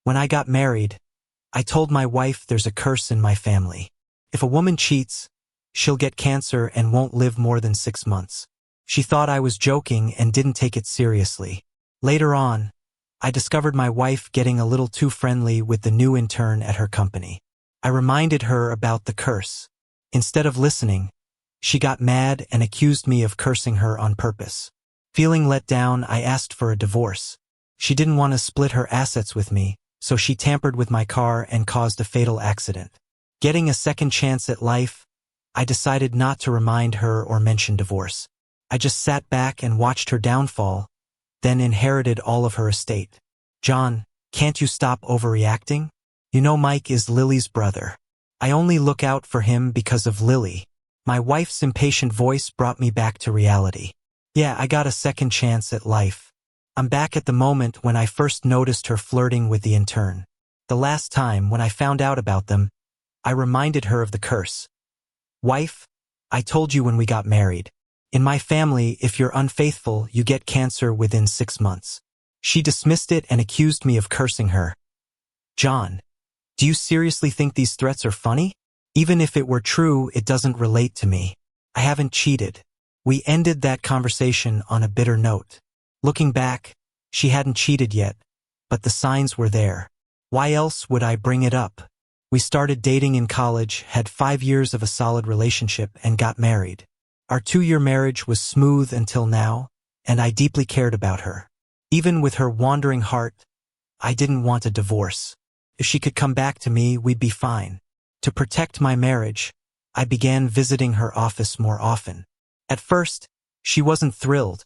When I got married, I told my wife there's a curse in my family. If a woman cheats, she'll get cancer and won't live more than 6 months. She thought I was joking and didn't take it seriously. Later on, I discovered my wife getting a little too friendly with the new intern at her company. I reminded her about the curse. Instead of listening, she got mad and accused me of cursing her on purpose. Feeling let down, I asked for a divorce. She didn't want to split her assets with me, so she tampered with my car and caused a fatal accident. Getting a second chance at life, I decided not to remind her or mention divorce. I just sat back and watched her downfall, then inherited all of her estate. John, can't you stop overreacting? You know Mike is Lily's brother. I only look out for him because of Lily. My wife's impatient voice brought me back to reality. Yeah, I got a second chance at life. I'm back at the moment when I first noticed her flirting with the intern. The last time, when I found out about them, I reminded her of the curse. Wife, I told you when we got married. In my family, if you're unfaithful, you get cancer within 6 months. She dismissed it and accused me of cursing her. John, do you seriously think these threats are funny? Even if it were true, it doesn't relate to me. I haven't cheated. We ended that conversation on a bitter note. Looking back, she hadn't cheated yet, but the signs were there. Why else would I bring it up? We started dating in college, had 5 years of a solid relationship, and got married. Our 2-year marriage was smooth until now, and I deeply cared about her. Even with her wandering heart, I didn't want a divorce. If she could come back to me, we'd be fine. To protect my marriage, I began visiting her office more often. At first, she wasn't thrilled,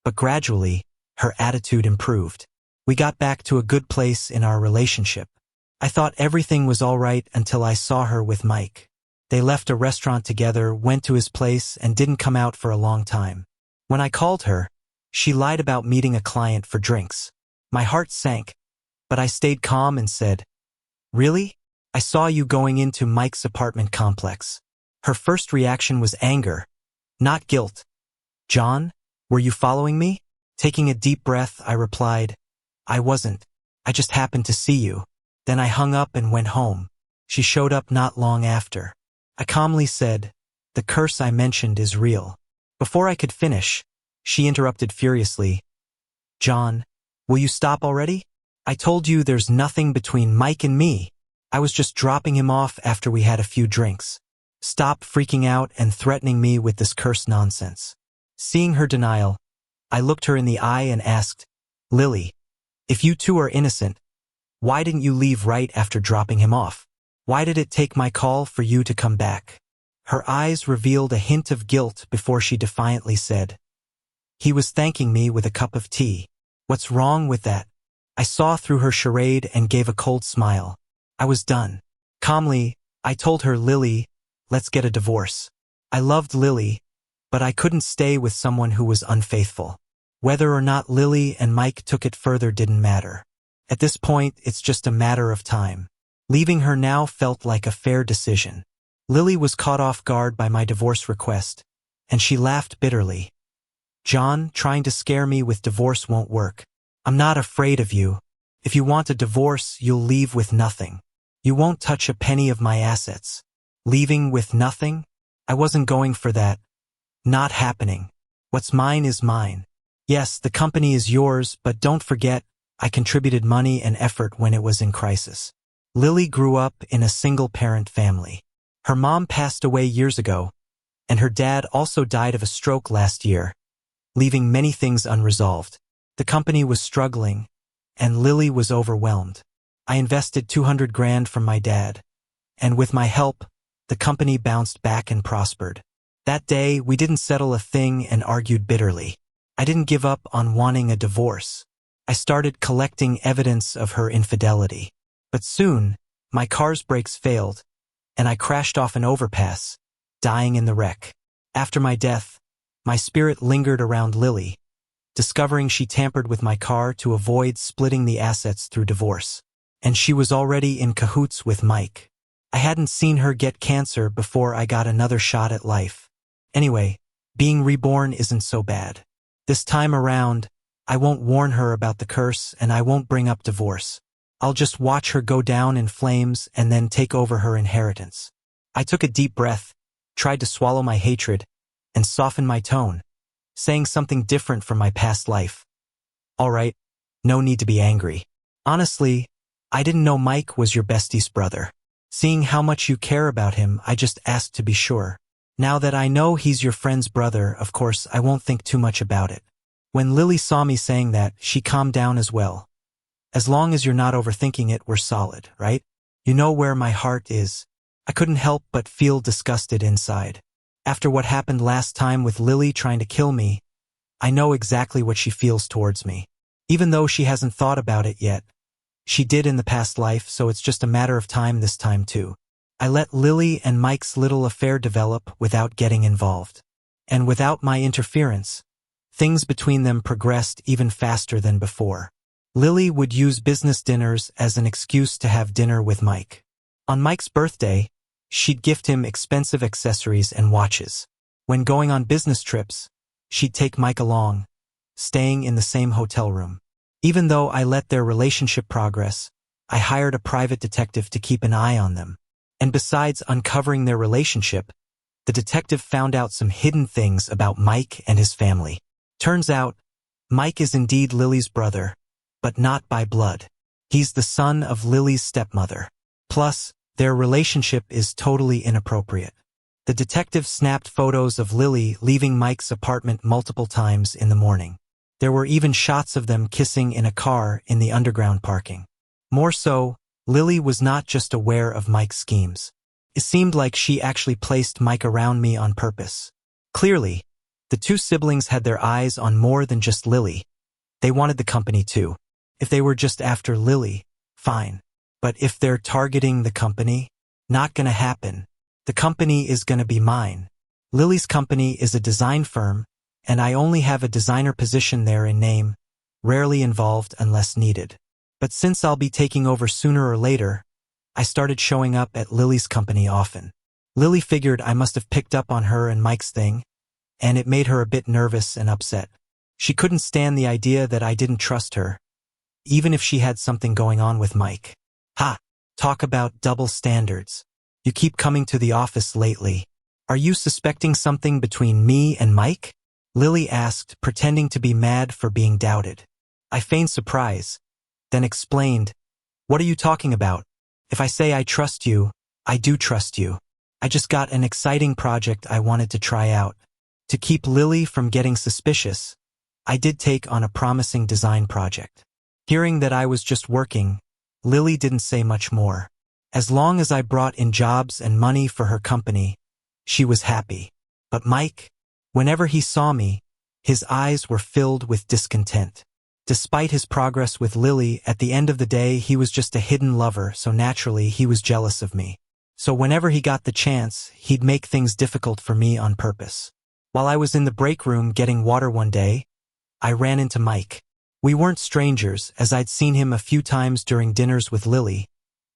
but gradually, her attitude improved. We got back to a good place in our relationship. I thought everything was all right until I saw her with Mike. They left a restaurant together, went to his place, and didn't come out for a long time. When I called her, she lied about meeting a client for drinks. My heart sank, but I stayed calm and said, "Really? I saw you going into Mike's apartment complex." Her first reaction was anger, not guilt. "John, were you following me?" Taking a deep breath, I replied, "I wasn't. I just happened to see you." Then I hung up and went home. She showed up not long after. I calmly said, "The curse I mentioned is real." Before I could finish, she interrupted furiously, "John, will you stop already? I told you there's nothing between Mike and me. I was just dropping him off after we had a few drinks. Stop freaking out and threatening me with this curse nonsense." Seeing her denial, I looked her in the eye and asked, "Lily, if you two are innocent, why didn't you leave right after dropping him off? Why did it take my call for you to come back?" Her eyes revealed a hint of guilt before she defiantly said, "He was thanking me with a cup of tea. What's wrong with that?" I saw through her charade and gave a cold smile. I was done. Calmly, I told her, "Lily, let's get a divorce." I loved Lily, but I couldn't stay with someone who was unfaithful. Whether or not Lily and Mike took it further didn't matter. At this point, it's just a matter of time. Leaving her now felt like a fair decision. Lily was caught off guard by my divorce request, and she laughed bitterly. "John, trying to scare me with divorce won't work. I'm not afraid of you. If you want a divorce, you'll leave with nothing. You won't touch a penny of my assets." Leaving with nothing? I wasn't going for that. Not happening. What's mine is mine. Yes, the company is yours, but don't forget, I contributed money and effort when it was in crisis. Lily grew up in a single-parent family. Her mom passed away years ago, and her dad also died of a stroke last year, leaving many things unresolved. The company was struggling, and Lily was overwhelmed. I invested $200,000 from my dad, and with my help, the company bounced back and prospered. That day, we didn't settle a thing and argued bitterly. I didn't give up on wanting a divorce. I started collecting evidence of her infidelity. But soon, my car's brakes failed, and I crashed off an overpass, dying in the wreck. After my death, my spirit lingered around Lily, discovering she tampered with my car to avoid splitting the assets through divorce. And she was already in cahoots with Mike. I hadn't seen her get cancer before I got another shot at life. Anyway, being reborn isn't so bad. This time around, I won't warn her about the curse and I won't bring up divorce. I'll just watch her go down in flames and then take over her inheritance. I took a deep breath, tried to swallow my hatred, and soften my tone, saying something different from my past life. All right, no need to be angry. Honestly, I didn't know Mike was your bestie's brother. Seeing how much you care about him, I just asked to be sure. Now that I know he's your friend's brother, of course, I won't think too much about it. When Lily saw me saying that, she calmed down as well. As long as you're not overthinking it, we're solid, right? You know where my heart is. I couldn't help but feel disgusted inside. After what happened last time with Lily trying to kill me, I know exactly what she feels towards me. Even though she hasn't thought about it yet, she did in the past life, so it's just a matter of time this time too. I let Lily and Mike's little affair develop without getting involved. And without my interference, things between them progressed even faster than before. Lily would use business dinners as an excuse to have dinner with Mike. On Mike's birthday, she'd gift him expensive accessories and watches. When going on business trips, she'd take Mike along, staying in the same hotel room. Even though I let their relationship progress, I hired a private detective to keep an eye on them. And besides uncovering their relationship, the detective found out some hidden things about Mike and his family. Turns out, Mike is indeed Lily's brother, but not by blood. He's the son of Lily's stepmother. Plus, their relationship is totally inappropriate. The detective snapped photos of Lily leaving Mike's apartment multiple times in the morning. There were even shots of them kissing in a car in the underground parking. More so, Lily was not just aware of Mike's schemes. It seemed like she actually placed Mike around me on purpose. Clearly, the two siblings had their eyes on more than just Lily. They wanted the company too. If they were just after Lily, fine. But if they're targeting the company, not gonna happen. The company is gonna be mine. Lily's company is a design firm, and I only have a designer position there in name, rarely involved unless needed. But since I'll be taking over sooner or later, I started showing up at Lily's company often. Lily figured I must have picked up on her and Mike's thing, and it made her a bit nervous and upset. She couldn't stand the idea that I didn't trust her, even if she had something going on with Mike. Ha! Talk about double standards. You keep coming to the office lately. Are you suspecting something between me and Mike? Lily asked, pretending to be mad for being doubted. I feigned surprise, then explained, "What are you talking about? If I say I trust you, I do trust you. I just got an exciting project I wanted to try out." To keep Lily from getting suspicious, I did take on a promising design project. Hearing that I was just working, Lily didn't say much more. As long as I brought in jobs and money for her company, she was happy. But Mike, whenever he saw me, his eyes were filled with discontent. Despite his progress with Lily, at the end of the day he was just a hidden lover, so naturally he was jealous of me. So whenever he got the chance, he'd make things difficult for me on purpose. While I was in the break room getting water one day, I ran into Mike. We weren't strangers, as I'd seen him a few times during dinners with Lily,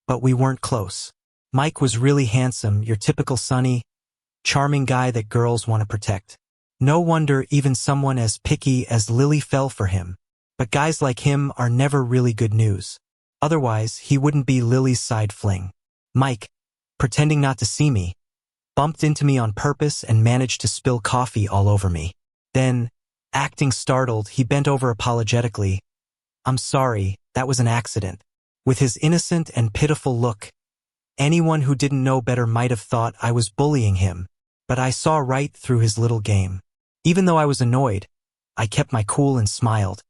but we weren't close. Mike was really handsome, your typical sunny, charming guy that girls want to protect. No wonder even someone as picky as Lily fell for him. But guys like him are never really good news. Otherwise, he wouldn't be Lily's side fling. Mike, pretending not to see me, bumped into me on purpose and managed to spill coffee all over me. Then, acting startled, he bent over apologetically. "I'm sorry, that was an accident." With his innocent and pitiful look, anyone who didn't know better might have thought I was bullying him, but I saw right through his little game. Even though I was annoyed, I kept my cool and smiled,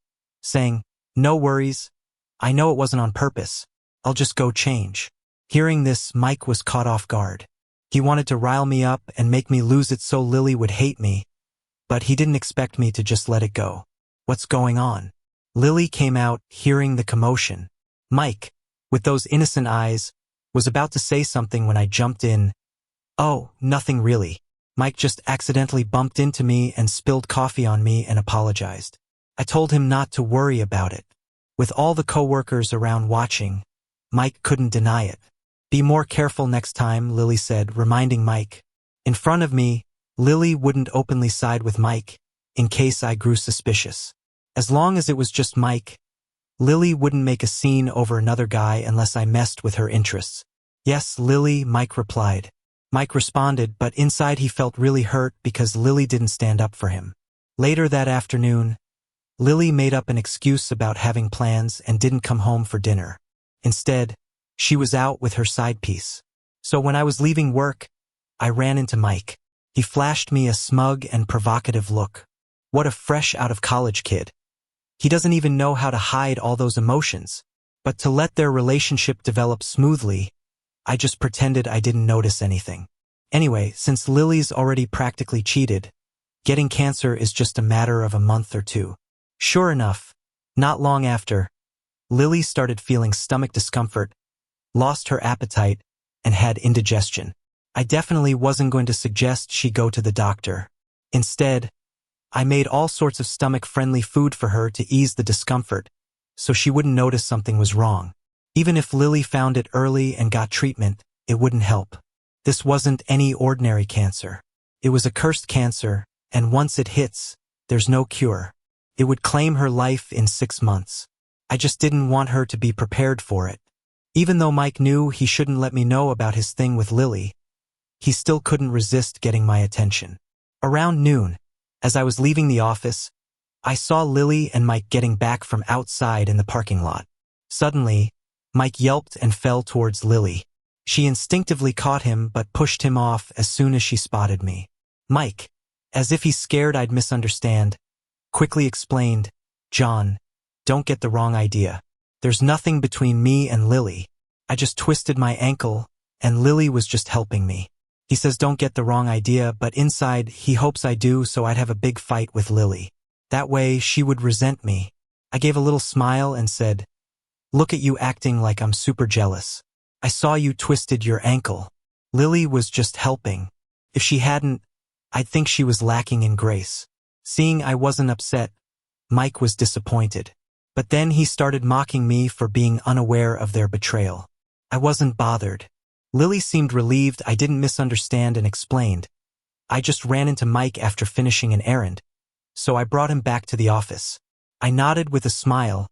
saying, "No worries, I know it wasn't on purpose. I'll just go change." Hearing this, Mike was caught off guard. He wanted to rile me up and make me lose it so Lily would hate me, but he didn't expect me to just let it go. "What's going on?" Lily came out, hearing the commotion. Mike, with those innocent eyes, was about to say something when I jumped in. "Oh, nothing really. Mike just accidentally bumped into me and spilled coffee on me and apologized." I told him not to worry about it. With all the coworkers around watching, Mike couldn't deny it. "Be more careful next time," Lily said, reminding Mike. In front of me, Lily wouldn't openly side with Mike, in case I grew suspicious. As long as it was just Mike, Lily wouldn't make a scene over another guy unless I messed with her interests. Yes, Lily, Mike replied. Mike responded, but inside he felt really hurt because Lily didn't stand up for him. Later that afternoon, Lily made up an excuse about having plans and didn't come home for dinner. Instead, she was out with her side piece. So when I was leaving work, I ran into Mike. He flashed me a smug and provocative look. What a fresh out of college kid. He doesn't even know how to hide all those emotions. But to let their relationship develop smoothly, I just pretended I didn't notice anything. Anyway, since Lily's already practically cheated, getting cancer is just a matter of a month or two. Sure enough, not long after, Lily started feeling stomach discomfort, lost her appetite, and had indigestion. I definitely wasn't going to suggest she go to the doctor. Instead, I made all sorts of stomach-friendly food for her to ease the discomfort, so she wouldn't notice something was wrong. Even if Lily found it early and got treatment, it wouldn't help. This wasn't any ordinary cancer. It was a cursed cancer, and once it hits, there's no cure. It would claim her life in 6 months. I just didn't want her to be prepared for it. Even though Mike knew he shouldn't let me know about his thing with Lily, he still couldn't resist getting my attention. Around noon, as I was leaving the office, I saw Lily and Mike getting back from outside in the parking lot. Suddenly, Mike yelped and fell towards Lily. She instinctively caught him but pushed him off as soon as she spotted me. Mike, as if he's scared I'd misunderstand, quickly explained, "John, don't get the wrong idea. There's nothing between me and Lily. I just twisted my ankle, and Lily was just helping me." He says don't get the wrong idea, but inside he hopes I do, so I'd have a big fight with Lily. That way she would resent me. I gave a little smile and said, "Look at you acting like I'm super jealous. I saw you twisted your ankle. Lily was just helping. If she hadn't, I'd think she was lacking in grace." Seeing I wasn't upset, Mike was disappointed. But then he started mocking me for being unaware of their betrayal. I wasn't bothered. Lily seemed relieved I didn't misunderstand and explained. I just ran into Mike after finishing an errand, so I brought him back to the office. I nodded with a smile,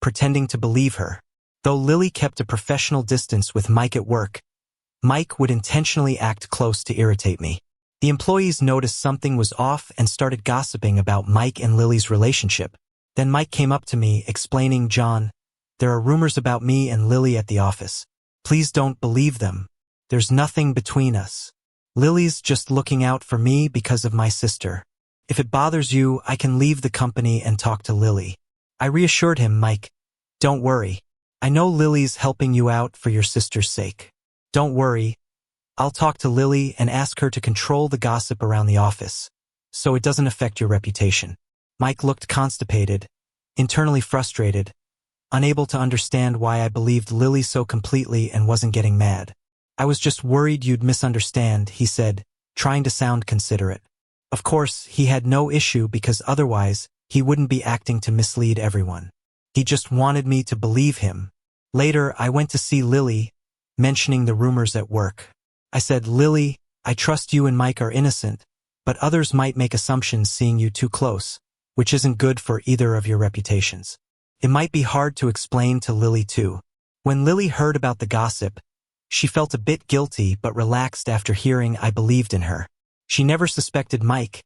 pretending to believe her. Though Lily kept a professional distance with Mike at work, Mike would intentionally act close to irritate me. The employees noticed something was off and started gossiping about Mike and Lily's relationship. Then Mike came up to me, explaining, "John, there are rumors about me and Lily at the office. Please don't believe them. There's nothing between us. Lily's just looking out for me because of my sister. If it bothers you, I can leave the company and talk to Lily." I reassured him, "Mike, don't worry. I know Lily's helping you out for your sister's sake. Don't worry. I'll talk to Lily and ask her to control the gossip around the office, so it doesn't affect your reputation." Mike looked constipated, internally frustrated, unable to understand why I believed Lily so completely and wasn't getting mad. "I was just worried you'd misunderstand," he said, trying to sound considerate. Of course, he had no issue because otherwise he wouldn't be acting to mislead everyone. He just wanted me to believe him. Later, I went to see Lily, mentioning the rumors at work. I said, "Lily, I trust you and Mike are innocent, but others might make assumptions seeing you too close, which isn't good for either of your reputations. It might be hard to explain to Lily too." When Lily heard about the gossip, she felt a bit guilty but relaxed after hearing I believed in her. She never suspected Mike,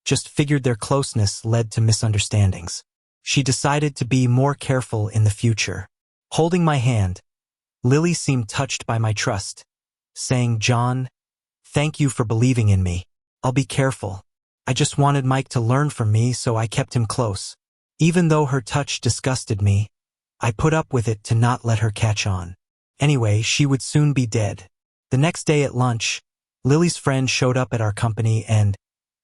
just figured their closeness led to misunderstandings. She decided to be more careful in the future. Holding my hand, Lily seemed touched by my trust, saying, "John, thank you for believing in me. I'll be careful. I just wanted Mike to learn from me, so I kept him close." Even though her touch disgusted me, I put up with it to not let her catch on. Anyway, she would soon be dead. The next day at lunch, Lily's friend showed up at our company and,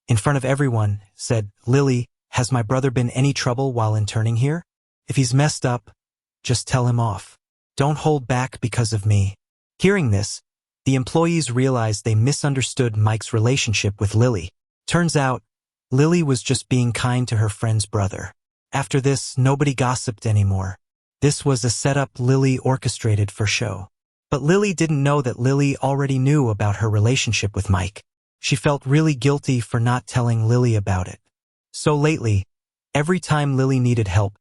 in front of everyone, said, "Lily, has my brother been any trouble while interning here? If he's messed up, just tell him off. Don't hold back because of me." Hearing this, the employees realized they misunderstood Mike's relationship with Lily. Turns out, Lily was just being kind to her friend's brother. After this, nobody gossiped anymore. This was a setup Lily orchestrated for show. But Lily didn't know that Lily already knew about her relationship with Mike. She felt really guilty for not telling Lily about it. So lately, every time Lily needed help,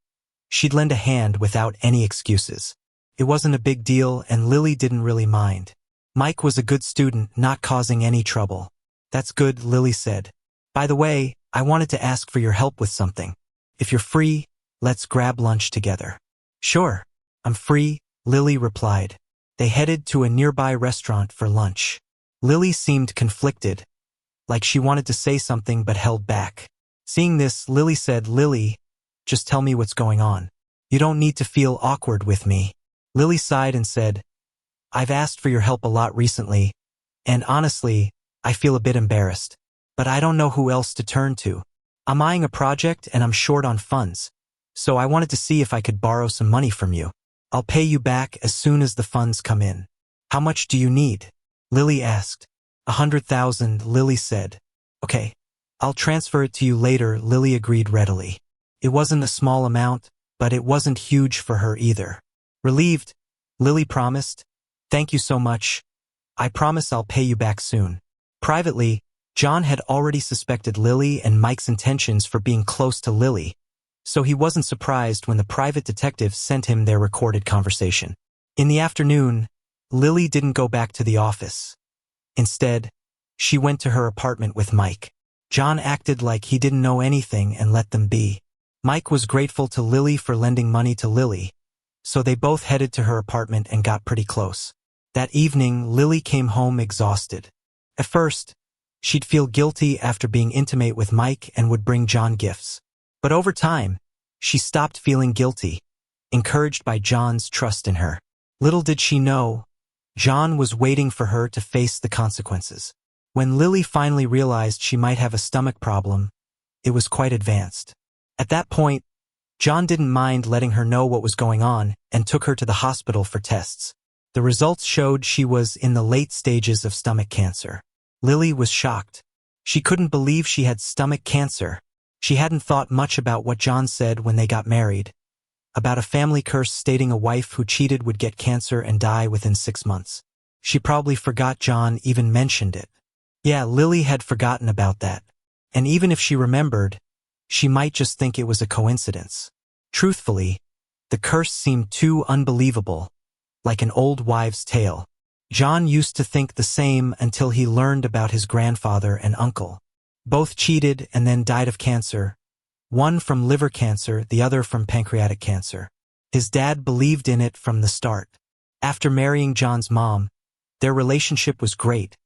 She'd lend a hand without any excuses. It wasn't a big deal, and Lily didn't really mind. Mike was a good student, not causing any trouble. That's good, Lily said. By the way, I wanted to ask for your help with something. If you're free, let's grab lunch together. Sure, I'm free, Lily replied. They headed to a nearby restaurant for lunch. Lily seemed conflicted, like she wanted to say something but held back. Seeing this, Lily said, Lily, just tell me what's going on. You don't need to feel awkward with me. Lily sighed and said, I've asked for your help a lot recently, and honestly, I feel a bit embarrassed. But I don't know who else to turn to. I'm eyeing a project and I'm short on funds, so I wanted to see if I could borrow some money from you. I'll pay you back as soon as the funds come in. How much do you need? Lily asked. 100,000, Lily said. Okay, I'll transfer it to you later, Lily agreed readily. It wasn't a small amount, but it wasn't huge for her either. Relieved, Lily promised, Thank you so much. I promise I'll pay you back soon. Privately, John had already suspected Lily and Mike's intentions for being close to Lily, so he wasn't surprised when the private detective sent him their recorded conversation. In the afternoon, Lily didn't go back to the office. Instead, she went to her apartment with Mike. John acted like he didn't know anything and let them be. Mike was grateful to Lily for lending money to Lily, so they both headed to her apartment and got pretty close. That evening, Lily came home exhausted. At first, she'd feel guilty after being intimate with Mike and would bring John gifts. But over time, she stopped feeling guilty, encouraged by John's trust in her. Little did she know, John was waiting for her to face the consequences. When Lily finally realized she might have a stomach problem, it was quite advanced. At that point, John didn't mind letting her know what was going on and took her to the hospital for tests. The results showed she was in the late stages of stomach cancer. Lily was shocked. She couldn't believe she had stomach cancer. She hadn't thought much about what John said when they got married, about a family curse stating a wife who cheated would get cancer and die within 6 months. She probably forgot John even mentioned it. Yeah, Lily had forgotten about that. And even if she remembered, she might just think it was a coincidence. Truthfully, the curse seemed too unbelievable, like an old wives' tale. John used to think the same until he learned about his grandfather and uncle. Both cheated and then died of cancer, one from liver cancer, the other from pancreatic cancer. His dad believed in it from the start. After marrying John's mom, their relationship was great,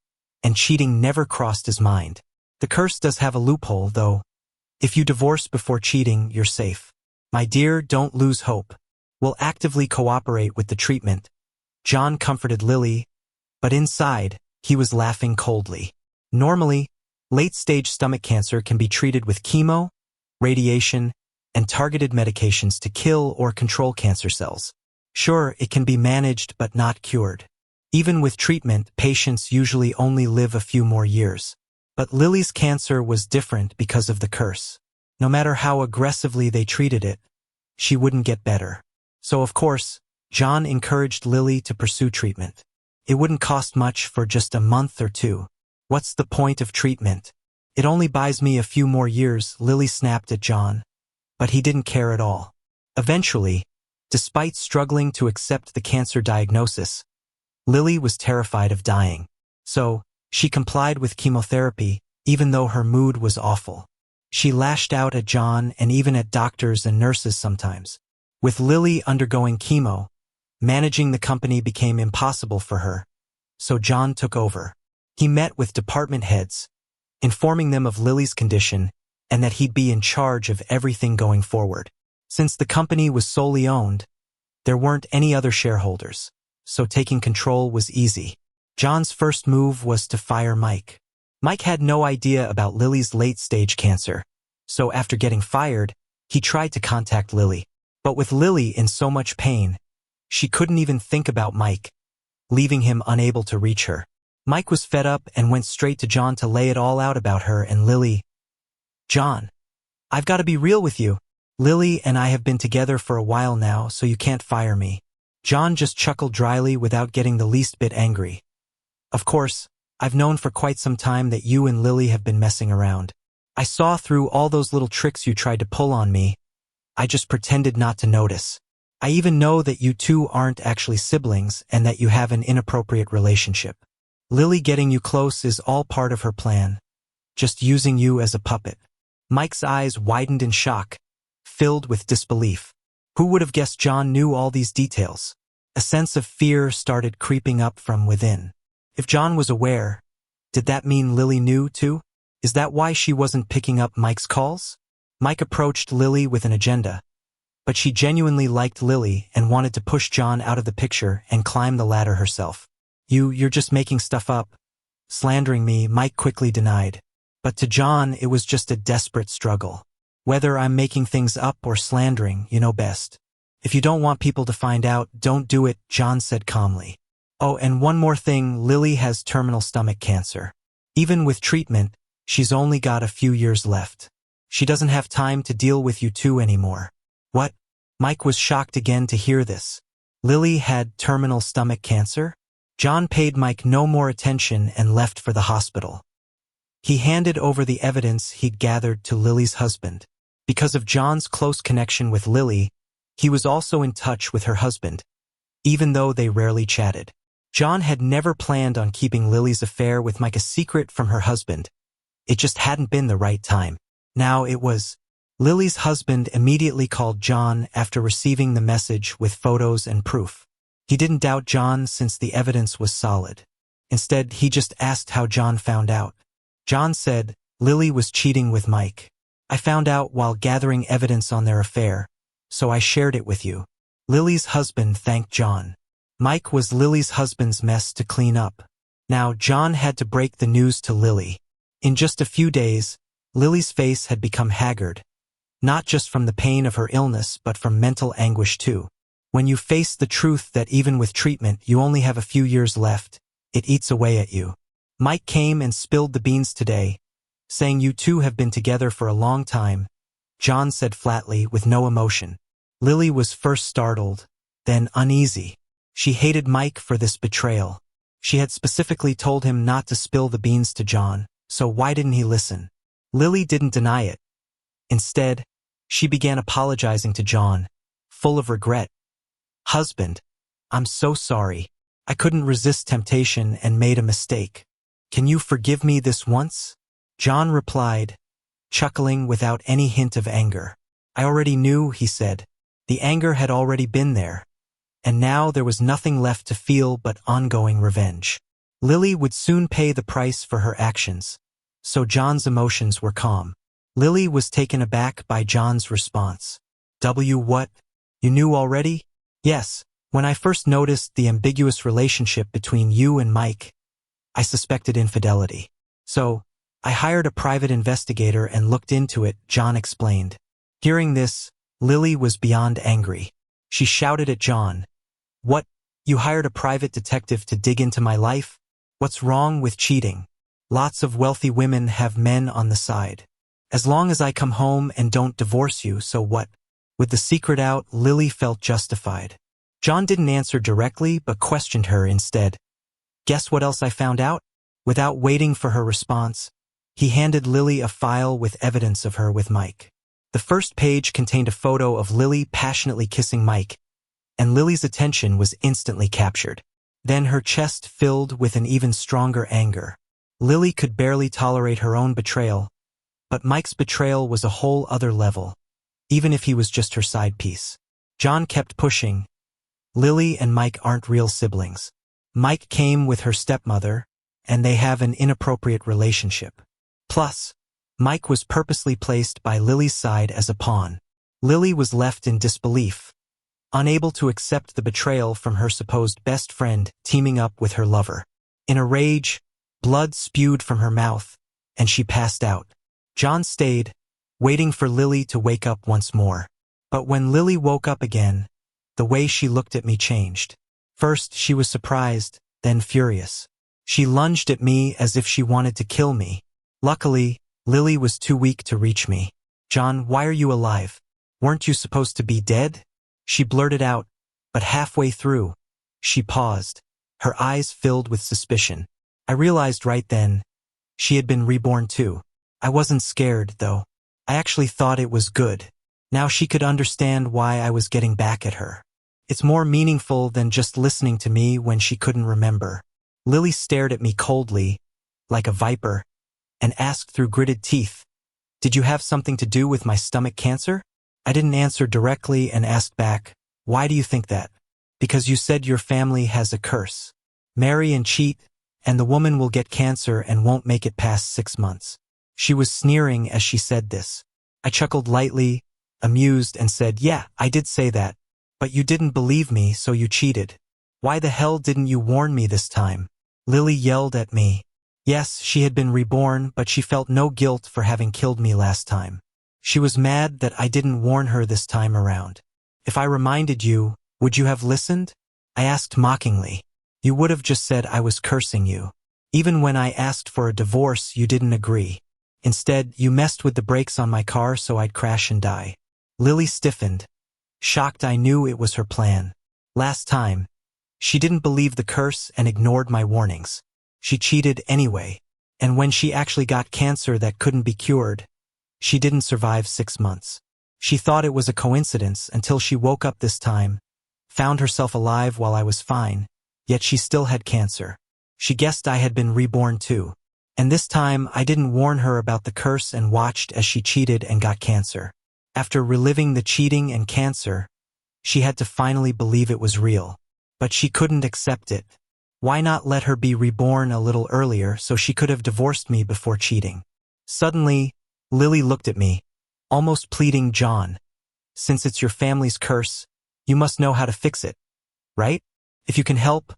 and cheating never crossed his mind. The curse does have a loophole, though. If you divorce before cheating, you're safe. My dear, don't lose hope. We'll actively cooperate with the treatment. John comforted Lily, but inside, he was laughing coldly. Normally, late-stage stomach cancer can be treated with chemo, radiation, and targeted medications to kill or control cancer cells. Sure, it can be managed but not cured. Even with treatment, patients usually only live a few more years. But Lily's cancer was different because of the curse. No matter how aggressively they treated it, she wouldn't get better. So of course, John encouraged Lily to pursue treatment. It wouldn't cost much for just a month or two. What's the point of treatment? It only buys me a few more years, Lily snapped at John. But he didn't care at all. Eventually, despite struggling to accept the cancer diagnosis, Lily was terrified of dying. So, she complied with chemotherapy, even though her mood was awful. She lashed out at John and even at doctors and nurses sometimes. With Lily undergoing chemo, managing the company became impossible for her, so John took over. He met with department heads, informing them of Lily's condition and that he'd be in charge of everything going forward. Since the company was solely owned, there weren't any other shareholders, so taking control was easy. John's first move was to fire Mike. Mike had no idea about Lily's late-stage cancer, so after getting fired, he tried to contact Lily. But with Lily in so much pain, she couldn't even think about Mike, leaving him unable to reach her. Mike was fed up and went straight to John to lay it all out about her and Lily. John, I've got to be real with you. Lily and I have been together for a while now, so you can't fire me. John just chuckled dryly without getting the least bit angry. Of course, I've known for quite some time that you and Lily have been messing around. I saw through all those little tricks you tried to pull on me, I just pretended not to notice. I even know that you two aren't actually siblings and that you have an inappropriate relationship. Lily getting you close is all part of her plan, just using you as a puppet." Mike's eyes widened in shock, filled with disbelief. Who would have guessed John knew all these details? A sense of fear started creeping up from within. If John was aware, did that mean Lily knew too? Is that why she wasn't picking up Mike's calls? Mike approached Lily with an agenda, but she genuinely liked Lily and wanted to push John out of the picture and climb the ladder herself. You're just making stuff up. Slandering me," Mike quickly denied. But to John, it was just a desperate struggle. "Whether I'm making things up or slandering, you know best. If you don't want people to find out, don't do it," John said calmly. "Oh, and one more thing, Lily has terminal stomach cancer. Even with treatment, she's only got a few years left. She doesn't have time to deal with you two anymore." "What?" Mike was shocked again to hear this. Lily had terminal stomach cancer? John paid Mike no more attention and left for the hospital. He handed over the evidence he'd gathered to Lily's husband. Because of John's close connection with Lily, he was also in touch with her husband, even though they rarely chatted. John had never planned on keeping Lily's affair with Mike a secret from her husband. It just hadn't been the right time. Now it was. Lily's husband immediately called John after receiving the message with photos and proof. He didn't doubt John since the evidence was solid. Instead, he just asked how John found out. John said, "Lily was cheating with Mike. I found out while gathering evidence on their affair, so I shared it with you." Lily's husband thanked John. Mike was Lily's husband's mess to clean up. Now John had to break the news to Lily. In just a few days, Lily's face had become haggard, not just from the pain of her illness but from mental anguish too. When you face the truth that even with treatment you only have a few years left, it eats away at you. Mike came and spilled the beans today, saying you two have been together for a long time, John said flatly with no emotion. Lily was first startled, then uneasy. She hated Mike for this betrayal. She had specifically told him not to spill the beans to John, so why didn't he listen? Lily didn't deny it. Instead, she began apologizing to John, full of regret. "Husband, I'm so sorry. I couldn't resist temptation and made a mistake. Can you forgive me this once?" John replied, chuckling without any hint of anger. "I already knew," he said. The anger had already been there, and now there was nothing left to feel but ongoing revenge. Lily would soon pay the price for her actions, so John's emotions were calm. Lily was taken aback by John's response. What? You knew already?" "Yes, when I first noticed the ambiguous relationship between you and Mike, I suspected infidelity. So, I hired a private investigator and looked into it," John explained. Hearing this, Lily was beyond angry. She shouted at John, "What? You hired a private detective to dig into my life? What's wrong with cheating? Lots of wealthy women have men on the side. As long as I come home and don't divorce you, so what?" With the secret out, Lily felt justified. John didn't answer directly but questioned her instead. "Guess what else I found out?" Without waiting for her response, he handed Lily a file with evidence of her with Mike. The first page contained a photo of Lily passionately kissing Mike, and Lily's attention was instantly captured. Then her chest filled with an even stronger anger. Lily could barely tolerate her own betrayal, but Mike's betrayal was a whole other level, even if he was just her side piece. John kept pushing. Lily and Mike aren't real siblings. Mike came with her stepmother, and they have an inappropriate relationship. Plus, Mike was purposely placed by Lily's side as a pawn. Lily was left in disbelief, unable to accept the betrayal from her supposed best friend teaming up with her lover. In a rage, blood spewed from her mouth, and she passed out. John stayed, waiting for Lily to wake up once more. But when Lily woke up again, the way she looked at me changed. First, she was surprised, then furious. She lunged at me as if she wanted to kill me. Luckily, Lily was too weak to reach me. "John, why are you alive? Weren't you supposed to be dead?" She blurted out, but halfway through, she paused, her eyes filled with suspicion. I realized right then, she had been reborn too. I wasn't scared, though. I actually thought it was good. Now she could understand why I was getting back at her. It's more meaningful than just listening to me when she couldn't remember. Lily stared at me coldly, like a viper, and asked through gritted teeth, "Did you have something to do with my stomach cancer?" I didn't answer directly and asked back, "Why do you think that?" "Because you said your family has a curse. Marry and cheat, and the woman will get cancer and won't make it past 6 months." She was sneering as she said this. I chuckled lightly, amused, and said, "Yeah, I did say that. But you didn't believe me, so you cheated. Why the hell didn't you warn me this time?" Lily yelled at me. Yes, she had been reborn, but she felt no guilt for having killed me last time. She was mad that I didn't warn her this time around. "If I reminded you, would you have listened?" I asked mockingly. "You would have just said I was cursing you. Even when I asked for a divorce, you didn't agree. Instead, you messed with the brakes on my car so I'd crash and die." Lily stiffened. Shocked, I knew it was her plan. Last time, she didn't believe the curse and ignored my warnings. She cheated anyway. And when she actually got cancer that couldn't be cured, she didn't survive 6 months. She thought it was a coincidence until she woke up this time, found herself alive while I was fine, yet she still had cancer. She guessed I had been reborn too. And this time, I didn't warn her about the curse and watched as she cheated and got cancer. After reliving the cheating and cancer, she had to finally believe it was real. But she couldn't accept it. Why not let her be reborn a little earlier so she could have divorced me before cheating? Suddenly, Lily looked at me, almost pleading, "John, since it's your family's curse, you must know how to fix it, right? If you can help,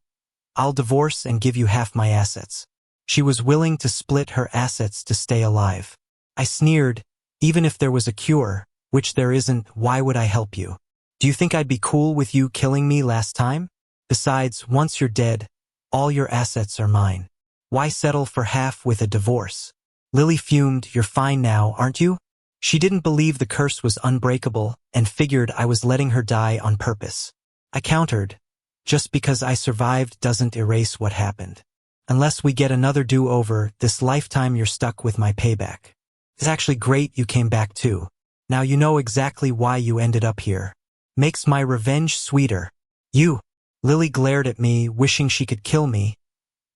I'll divorce and give you half my assets." She was willing to split her assets to stay alive. I sneered, "Even if there was a cure, which there isn't, why would I help you? Do you think I'd be cool with you killing me last time? Besides, once you're dead, all your assets are mine. Why settle for half with a divorce?" Lily fumed, "You're fine now, aren't you?" She didn't believe the curse was unbreakable and figured I was letting her die on purpose. I countered, "Just because I survived doesn't erase what happened. Unless we get another do-over, this lifetime you're stuck with my payback. It's actually great you came back too. Now you know exactly why you ended up here. Makes my revenge sweeter. You." Lily glared at me, wishing she could kill me,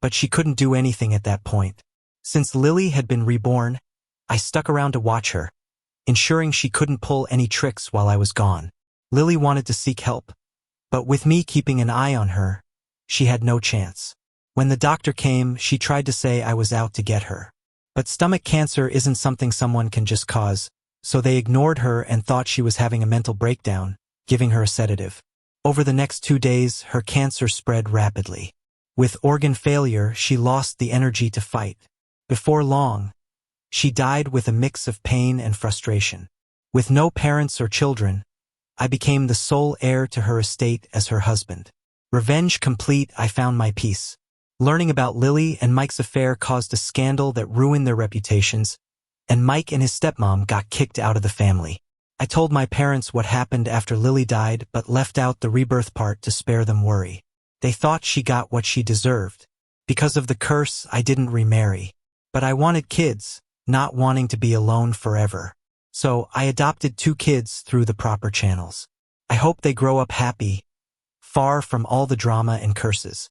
but she couldn't do anything at that point. Since Lily had been reborn, I stuck around to watch her, ensuring she couldn't pull any tricks while I was gone. Lily wanted to seek help, but with me keeping an eye on her, she had no chance. When the doctor came, she tried to say I was out to get her. But stomach cancer isn't something someone can just cause, so they ignored her and thought she was having a mental breakdown, giving her a sedative. Over the next 2 days, her cancer spread rapidly. With organ failure, she lost the energy to fight. Before long, she died with a mix of pain and frustration. With no parents or children, I became the sole heir to her estate as her husband. Revenge complete, I found my peace. Learning about Lily and Mike's affair caused a scandal that ruined their reputations, and Mike and his stepmom got kicked out of the family. I told my parents what happened after Lily died, but left out the rebirth part to spare them worry. They thought she got what she deserved. Because of the curse, I didn't remarry. But I wanted kids, not wanting to be alone forever. So I adopted 2 kids through the proper channels. I hope they grow up happy, far from all the drama and curses.